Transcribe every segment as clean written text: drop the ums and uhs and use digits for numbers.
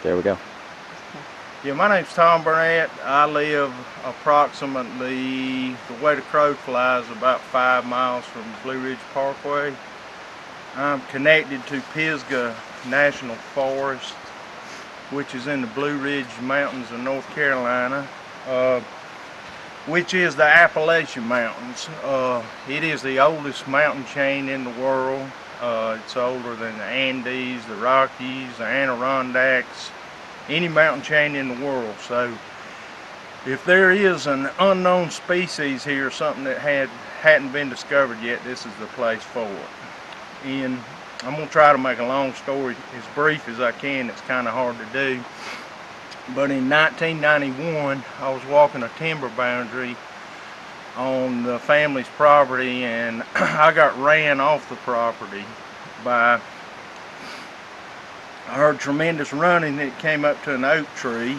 There we go. Yeah, my name's Tom Burnette. I live approximately, the way the crow flies, about 5 miles from Blue Ridge Parkway. I'm connected to Pisgah National Forest, which is in the Blue Ridge Mountains of North Carolina, which is the Appalachian Mountains. It is the oldest mountain chain in the world. It's older than the Andes, the Rockies, the Adirondacks, any mountain chain in the world. So if there is an unknown species here, something that hadn't been discovered yet, this is the place for it. And I'm going to try to make a long story as brief as I can. It's kind of hard to do. But in 1991, I was walking a timber boundary on the family's property, and I got ran off the property by, I heard tremendous running that came up to an oak tree,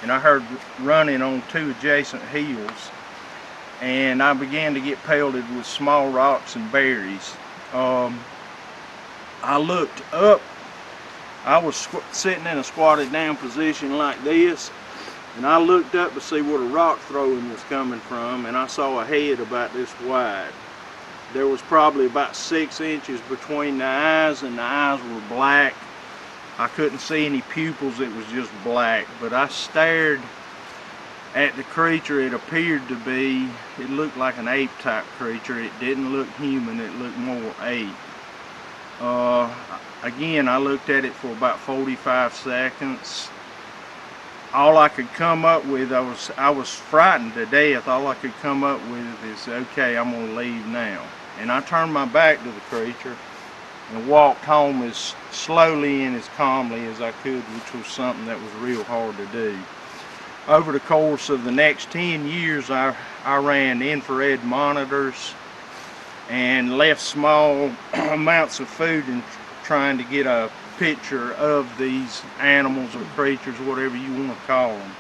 and I heard running on 2 adjacent hills, and I began to get pelted with small rocks and berries. I looked up. I was sitting in a squatted down position like this, and I looked up to see where the rock throwing was coming from, and I saw a head about this wide. There was probably about 6 inches between the eyes, and the eyes were black. I couldn't see any pupils, it was just black. But I stared at the creature. It appeared to be, it looked like an ape type creature. It didn't look human, it looked more ape. Again, I looked at it for about 45 seconds. All I could come up with, I was frightened to death. All I could come up with is, okay, I'm gonna leave now. And I turned my back to the creature and walked home as slowly and as calmly as I could, which was something that was real hard to do. Over the course of the next 10 years, I ran infrared monitors and left small amounts of food and trying to get a picture of these animals or creatures, whatever you want to call them.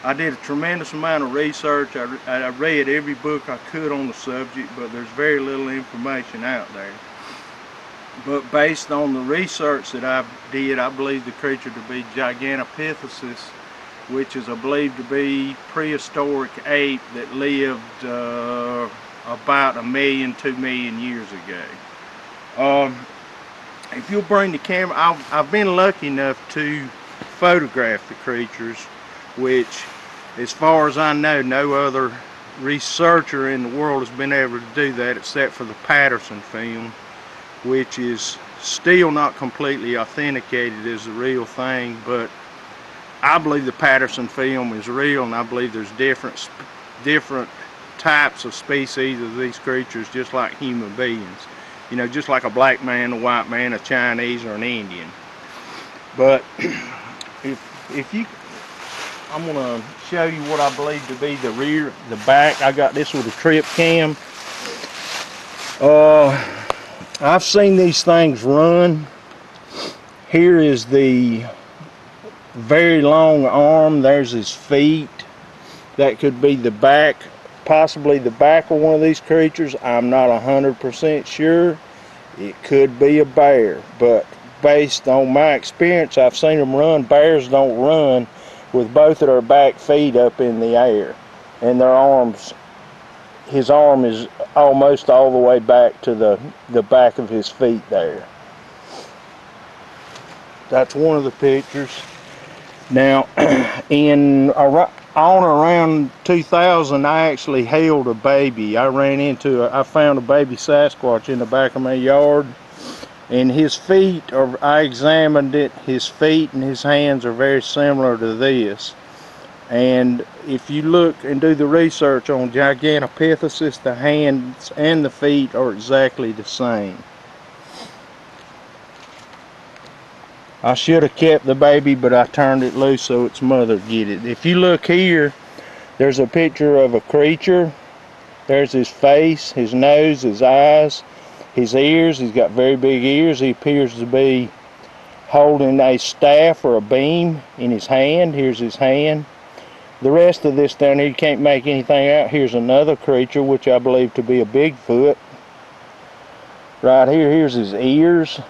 I did a tremendous amount of research. I read every book I could on the subject, but there's very little information out there. But based on the research that I did, I believe the creature to be Gigantopithecus, which is believed to be prehistoric ape that lived about 1 million, 2 million years ago. If you'll bring the camera, I've been lucky enough to photograph the creatures, which, as far as I know, no other researcher in the world has been able to do that except for the Patterson film, which is still not completely authenticated as the real thing. But I believe the Patterson film is real, and I believe there's different types of species of these creatures, just like human beings. You know, just like a black man, a white man, a Chinese, or an Indian. But if you, I'm gonna show you what I believe to be the back. I got this with a trip cam. I've seen these things run. Here is the very long arm. There's his feet. That could be the back, possibly the back of one of these creatures. I'm not 100% sure. It could be a bear, but based on my experience, I've seen them run. Bears don't run with both of their back feet up in the air, and their arms, his arm is almost all the way back to the back of his feet there. That's one of the pictures. Now, on around 2000, I actually held a baby. I found a baby Sasquatch in the back of my yard, and his feet, I examined it, his feet and his hands are very similar to this. And if you look and do the research on Gigantopithecus, the hands and the feet are exactly the same. I should have kept the baby, but I turned it loose so its mother would get it. If you look here, there's a picture of a creature. There's his face, his nose, his eyes, his ears. He's got very big ears. He appears to be holding a staff or a beam in his hand. Here's his hand. The rest of this down here, you can't make anything out. Here's another creature, which I believe to be a Bigfoot. Right here, here's his ears.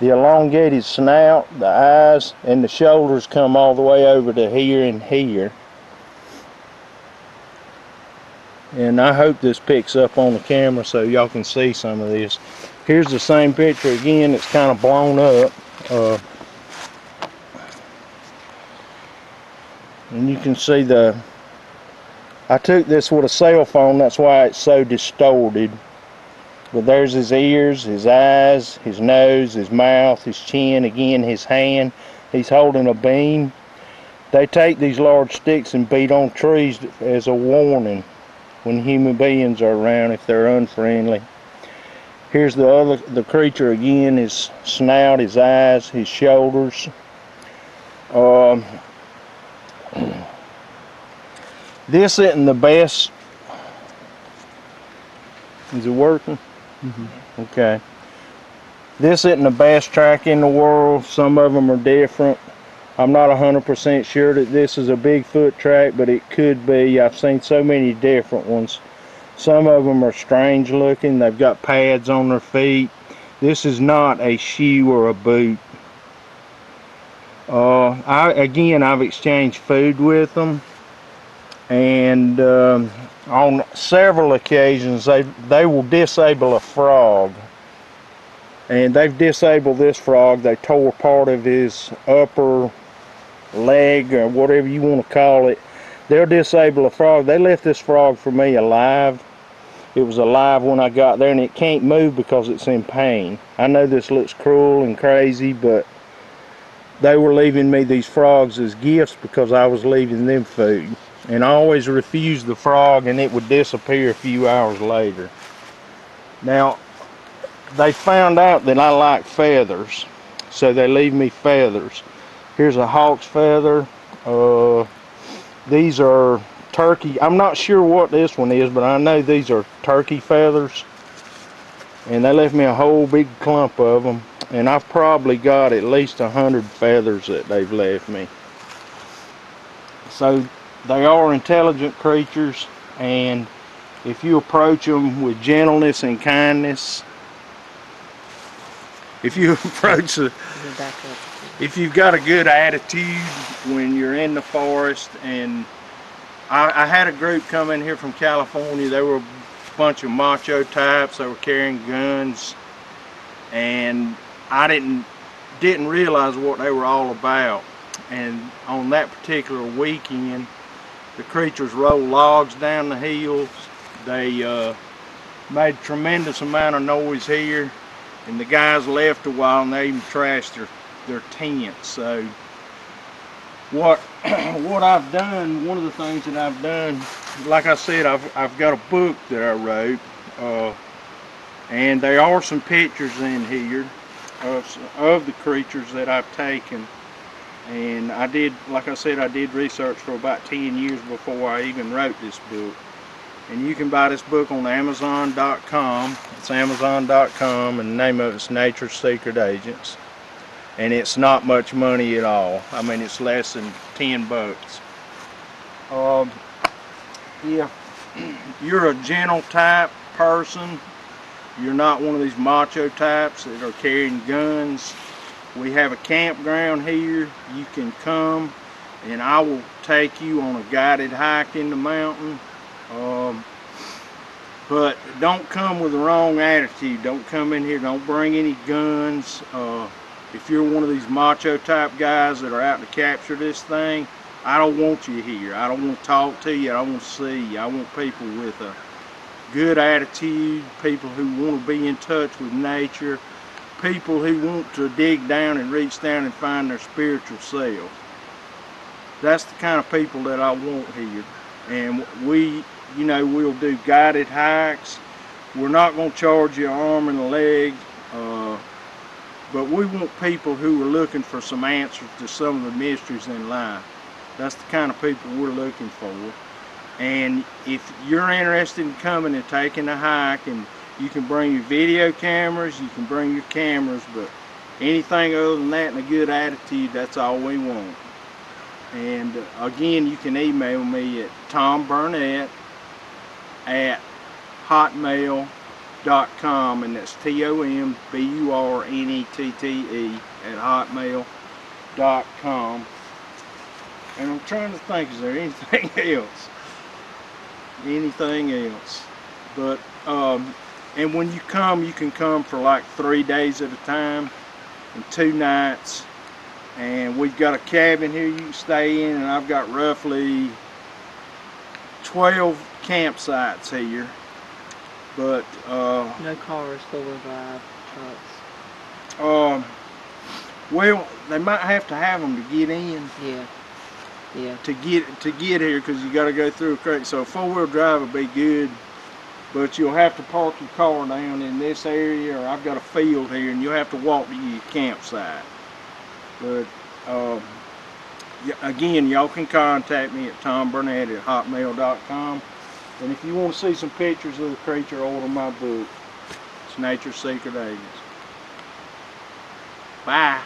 The elongated snout, the eyes, and the shoulders come all the way over to here and here. And I hope this picks up on the camera so y'all can see some of this. Here's the same picture again. It's kind of blown up. And you can see I took this with a cell phone, that's why it's so distorted. But there's his ears, his eyes, his nose, his mouth, his chin, again his hand. He's holding a beam. They take these large sticks and beat on trees as a warning when human beings are around if they're unfriendly. Here's the creature again, his snout, his eyes, his shoulders. This isn't the best. Is it working? Mm-hmm. Okay. This isn't the best track in the world. Some of them are different. I'm not 100% sure that this is a Bigfoot track, but it could be. I've seen so many different ones. Some of them are strange looking. They've got pads on their feet. This is not a shoe or a boot. I've exchanged food with them, and on several occasions they will disable a frog, and they've disabled this frog. They tore part of his upper leg or whatever you want to call it. They'll disable a frog. They left this frog for me alive. It was alive when I got there, and it can't move because it's in pain. I know this looks cruel and crazy, but they were leaving me these frogs as gifts because I was leaving them food. And I always refused the frog, and it would disappear a few hours later. Now, they found out that I like feathers, so they leave me feathers. Here's a hawk's feather. These are turkey. I'm not sure what this one is, but I know these are turkey feathers. And they left me a whole big clump of them. And I've probably got at least 100 feathers that they've left me. So they are intelligent creatures, and if you approach them with gentleness and kindness, if you've got a good attitude when you're in the forest. And I had a group come in here from California. They were a bunch of macho types. They were carrying guns, and I didn't realize what they were all about. And on that particular weekend, the creatures rolled logs down the hills. They made a tremendous amount of noise here, and the guys left a while, and they even trashed their tents. So what I've done, one of the things that I've done, like I said, I've got a book that I wrote, and there are some pictures in here of the creatures that I've taken. And I did, like I said, I did research for about 10 years before I even wrote this book. And you can buy this book on Amazon.com. It's Amazon.com, and the name of it's Nature's Secret Agents. And it's not much money at all. I mean, it's less than 10 bucks. If you're a gentle type person, you're not one of these macho types that are carrying guns, we have a campground here. You can come, and I will take you on a guided hike in the mountain. But don't come with the wrong attitude. Don't come in here, don't bring any guns. If you're one of these macho type guys that are out to capture this thing, I don't want you here. I don't want to talk to you. I don't want to see you. I want people with a good attitude, people who want to be in touch with nature, people who want to dig down and reach down and find their spiritual self. That's the kind of people that I want here. And we'll do guided hikes. We're not going to charge you an arm and a leg, but we want people who are looking for some answers to some of the mysteries in life. That's the kind of people we're looking for. And if you're interested in coming and taking a hike, and you can bring your video cameras, you can bring your cameras, but anything other than that and a good attitude, that's all we want. And again, you can email me at tomburnett@hotmail.com. .com, and that's TOMBURNETTE at hotmail.com. And I'm trying to think, is there anything else? Anything else? But and when you can come for like 3 days at a time and 2 nights. And we've got a cabin here you can stay in, and I've got roughly 12 campsites here. But no cars, 4-wheel drive trucks. Well, they might have to have them to get in. Yeah. Yeah. To get here, because you got to go through a creek. So 4-wheel drive would be good, but you'll have to park your car down in this area, or I've got a field here, and you'll have to walk to your campsite. But again, y'all can contact me at tomburnette at hotmail.com. And if you want to see some pictures of the creature, order my book. It's Nature's Secret Agents. Bye.